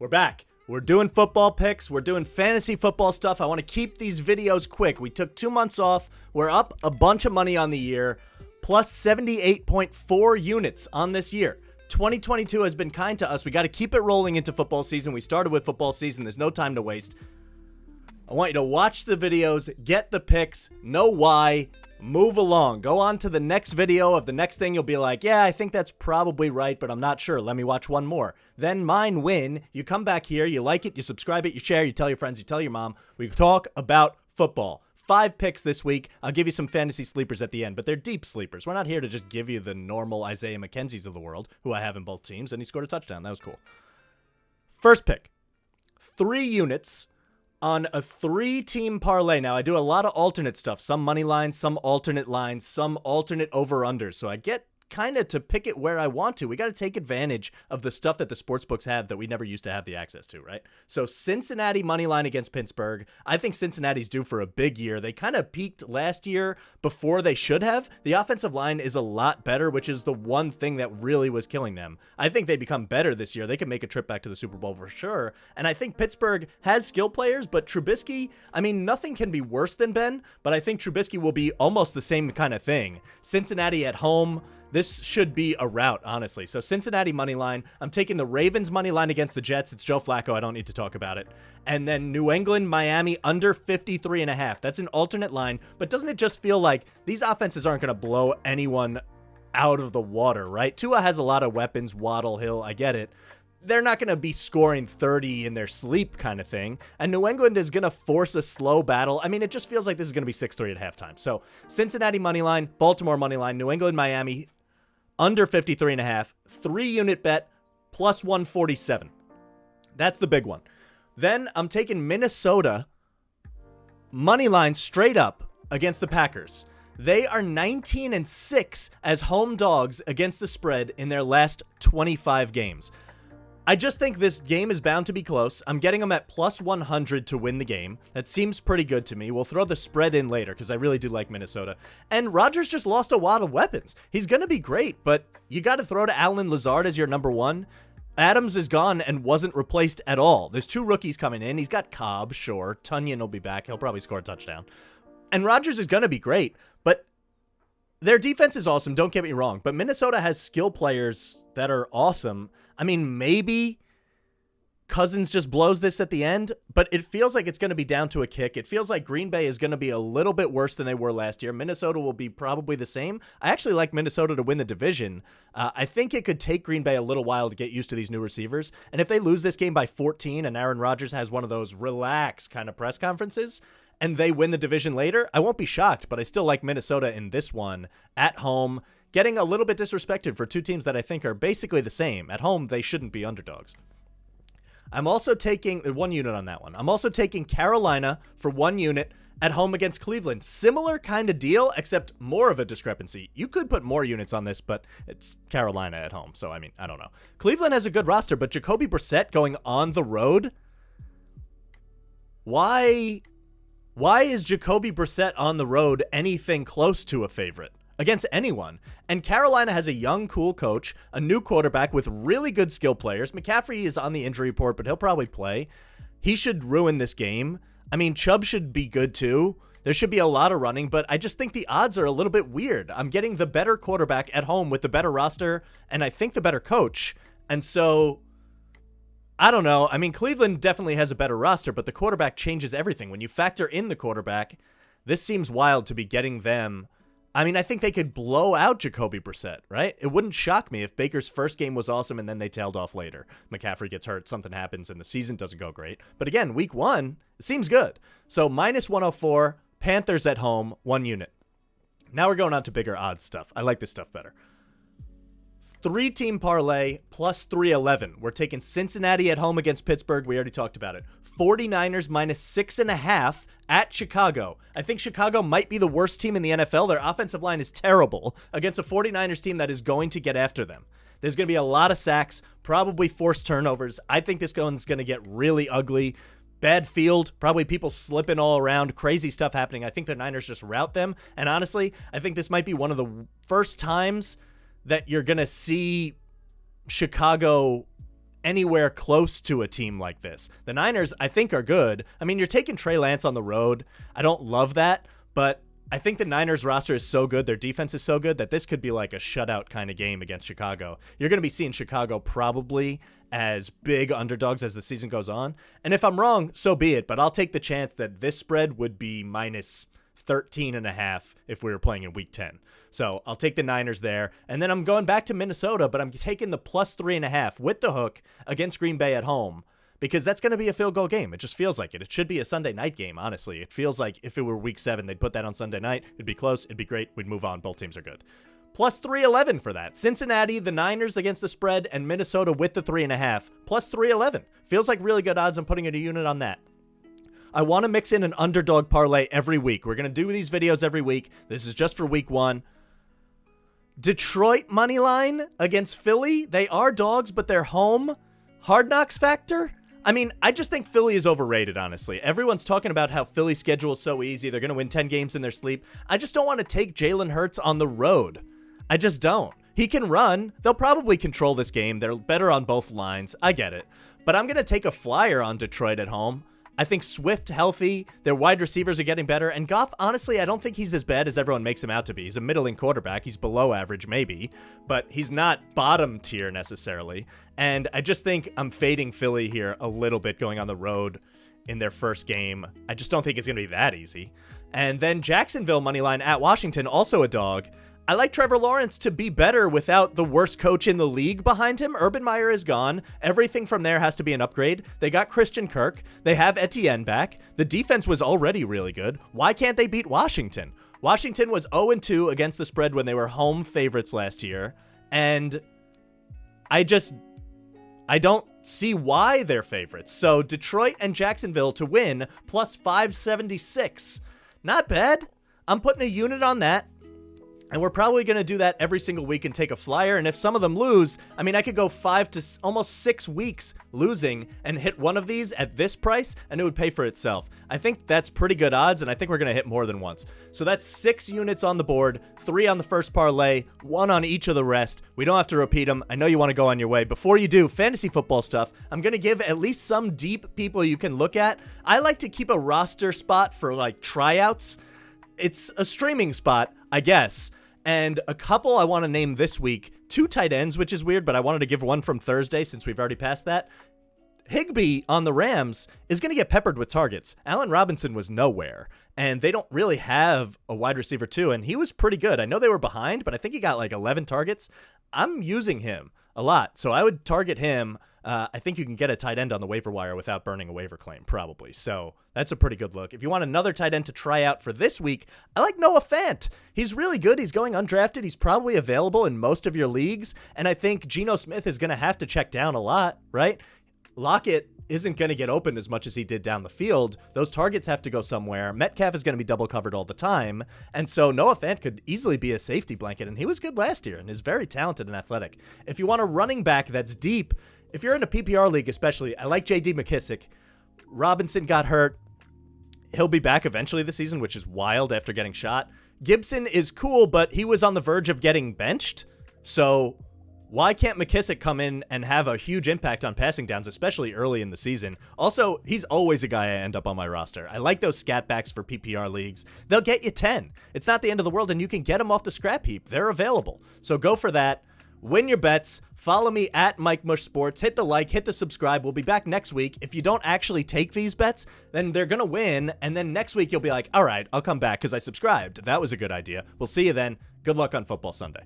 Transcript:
We're back. We're doing football picks. We're doing fantasy football stuff. I want to keep these videos quick. We took 2 months off. We're up a bunch of money on the year, plus 78.4 units on this year. 2022 has been kind to us. We got to keep it rolling into football season. We started with football season. There's no time to waste. I want you to watch the videos, get the picks, know why, move along. Go on to the next video of the next thing. You'll be like, yeah, I think that's probably right, but I'm not sure. Let me watch one more. Then mine win. You come back here, you like it, you subscribe it, you share, you tell your friends, you tell your mom. We talk about football. 5 picks this week. I'll give you some fantasy sleepers at the end, but they're deep sleepers. We're not here to just give you the normal Isaiah McKenzie's of the world, who I have in both teams, and he scored a touchdown. That was cool. First pick, 3 units on a 3-team parlay. Now, I do a lot of alternate stuff. Some money lines, some alternate over-unders. So I get kind of to pick it where I want to. We got to take advantage of the stuff that the sports books have that we never used to have the access to, right? So Cincinnati money line against Pittsburgh. I think Cincinnati's due for a big year. They kind of peaked last year before they should have. The offensive line is a lot better, which is the one thing that really was killing them. I think they become better this year. They can make a trip back to the Super Bowl for sure. And I think Pittsburgh has skill players, but Trubisky, I mean, nothing can be worse than Ben, but I think Trubisky will be almost the same kind of thing. Cincinnati at home. This should be a rout, honestly. So Cincinnati money line. I'm taking the Ravens money line against the Jets. It's Joe Flacco. I don't need to talk about it. And then New England, Miami under 53.5. That's an alternate line. But doesn't it just feel like these offenses aren't going to blow anyone out of the water, right? Tua has a lot of weapons. Waddle, Hill, I get it. They're not going to be scoring 30 in their sleep kind of thing. And New England is going to force a slow battle. I mean, it just feels like this is going to be 6-3 at halftime. So Cincinnati money line, Baltimore money line, New England, Miami under 53.5, 3-unit bet, plus 147. That's the big one. Then I'm taking Minnesota money line straight up against the Packers. They are 19-6 as home dogs against the spread in their last 25 games. I just think this game is bound to be close. I'm getting them at plus 100 to win the game. That seems pretty good to me. We'll throw the spread in later because I really do like Minnesota. And Rodgers just lost a lot of weapons. He's going to be great, but you got to throw to Allen Lazard as your number one. Adams is gone and wasn't replaced at all. There's 2 rookies coming in. He's got Cobb, sure. Tunyon will be back. He'll probably score a touchdown. And Rodgers is going to be great, but their defense is awesome. Don't get me wrong, but Minnesota has skill players that are awesome. I mean, maybe Cousins just blows this at the end, but it feels like it's going to be down to a kick. It feels like Green Bay is going to be a little bit worse than they were last year. Minnesota will be probably the same. I actually like Minnesota to win the division. I think it could take Green Bay a little while to get used to these new receivers. And if they lose this game by 14 and Aaron Rodgers has one of those relax kind of press conferences and they win the division later, I won't be shocked, but I still like Minnesota in this one at home. Getting a little bit disrespected for 2 teams that I think are basically the same. At home, they shouldn't be underdogs. I'm also taking 1 unit on that one. I'm also taking Carolina for 1 unit at home against Cleveland. Similar kind of deal, except more of a discrepancy. You could put more units on this, but it's Carolina at home. So, I mean, I don't know. Cleveland has a good roster, but Jacoby Brissett going on the road? Why is Jacoby Brissett on the road anything close to a favorite against anyone? And Carolina has a young, cool coach, a new quarterback with really good skill players. McCaffrey is on the injury report, but he'll probably play. He should ruin this game. I mean, Chubb should be good too. There should be a lot of running, but I just think the odds are a little bit weird. I'm getting the better quarterback at home with the better roster, and I think the better coach. And so, I don't know. I mean, Cleveland definitely has a better roster, but the quarterback changes everything. When you factor in the quarterback, this seems wild to be getting them. I mean, I think they could blow out Jacoby Brissett, right? It wouldn't shock me if Baker's first game was awesome and then they tailed off later. McCaffrey gets hurt, something happens, and the season doesn't go great. But again, week 1, it seems good. So minus 104, Panthers at home, 1 unit. Now we're going on to bigger odds stuff. I like this stuff better. 3-team parlay plus 311. We're taking Cincinnati at home against Pittsburgh. We already talked about it. 49ers minus 6.5 at Chicago. I think Chicago might be the worst team in the NFL. Their offensive line is terrible against a 49ers team that is going to get after them. There's going to be a lot of sacks, probably forced turnovers. I think this one's going to get really ugly. Bad field, probably people slipping all around, crazy stuff happening. I think the Niners just rout them. And honestly, I think this might be one of the first times that you're going to see Chicago anywhere close to a team like this. The Niners, I think, are good. I mean, you're taking Trey Lance on the road. I don't love that, but I think the Niners roster is so good, their defense is so good, that this could be like a shutout kind of game against Chicago. You're going to be seeing Chicago probably as big underdogs as the season goes on. And if I'm wrong, so be it, but I'll take the chance that this spread would be minus 13.5 if we were playing in week 10. So I'll take the Niners there. And then I'm going back to Minnesota, but I'm taking the plus 3.5 with the hook against Green Bay at home, because that's going to be a field goal game. It just feels like it. It should be a Sunday night game, honestly. It feels like if it were week 7, they'd put that on Sunday night. It'd be close. It'd be great. We'd move on. Both teams are good. Plus 311 for that. Cincinnati, the Niners against the spread, and Minnesota with the 3.5. Plus 311. Feels like really good odds. I'm putting in a unit on that. I want to mix in an underdog parlay every week. We're going to do these videos every week. This is just for week 1. Detroit money line against Philly. They are dogs, but they're home. Hard Knocks factor. I mean, I just think Philly is overrated, honestly. Everyone's talking about how Philly's schedule is so easy. They're going to win 10 games in their sleep. I just don't want to take Jalen Hurts on the road. I just don't. He can run. They'll probably control this game. They're better on both lines. I get it. But I'm going to take a flyer on Detroit at home. I think Swift healthy, their wide receivers are getting better, and Goff, honestly, I don't think he's as bad as everyone makes him out to be. He's a middling quarterback. He's below average, maybe, but he's not bottom tier necessarily. And I just think I'm fading Philly here a little bit going on the road in their first game. I just don't think it's going to be that easy. And then Jacksonville moneyline at Washington, also a dog. I like Trevor Lawrence to be better without the worst coach in the league behind him. Urban Meyer is gone. Everything from there has to be an upgrade. They got Christian Kirk. They have Etienne back. The defense was already really good. Why can't they beat Washington? Washington was 0-2 against the spread when they were home favorites last year. And I don't see why they're favorites. So Detroit and Jacksonville to win plus 576. Not bad. I'm putting a unit on that. And we're probably going to do that every single week and take a flyer. And if some of them lose, I mean, I could go 5 to almost 6 weeks losing and hit one of these at this price, and it would pay for itself. I think that's pretty good odds, and I think we're going to hit more than once. So that's 6 units on the board, 3 on the first parlay, 1 on each of the rest. We don't have to repeat them. I know you want to go on your way. Before you do, fantasy football stuff, I'm going to give at least some deep people you can look at. I like to keep a roster spot for, like, tryouts. It's a streaming spot, I guess. And a couple I want to name this week. 2 tight ends, which is weird, but I wanted to give one from Thursday since we've already passed that. Higbee on the Rams is going to get peppered with targets. Allen Robinson was nowhere, and they don't really have a wide receiver too, and he was pretty good. I know they were behind, but I think he got like 11 targets. I'm using him a lot, so I would target him. I think you can get a tight end on the waiver wire without burning a waiver claim, probably. So that's a pretty good look. If you want another tight end to try out for this week, I like Noah Fant. He's really good. He's going undrafted. He's probably available in most of your leagues. And I think Geno Smith is going to have to check down a lot, right? Lockett isn't going to get open as much as he did down the field. Those targets have to go somewhere. Metcalf is going to be double covered all the time. And so Noah Fant could easily be a safety blanket. And he was good last year and is very talented and athletic. If you want a running back that's deep, if you're in a PPR league especially, I like J.D. McKissick. Robinson got hurt. He'll be back eventually this season, which is wild after getting shot. Gibson is cool, but he was on the verge of getting benched. So why can't McKissick come in and have a huge impact on passing downs, especially early in the season? Also, he's always a guy I end up on my roster. I like those scat backs for PPR leagues. They'll get you 10. It's not the end of the world, and you can get them off the scrap heap. They're available. So go for that. Win your bets. Follow me at MikeTheMush Sports. Hit the like, hit the subscribe. We'll be back next week. If you don't actually take these bets, then they're going to win. And then next week, you'll be like, all right, I'll come back because I subscribed. That was a good idea. We'll see you then. Good luck on Football Sunday.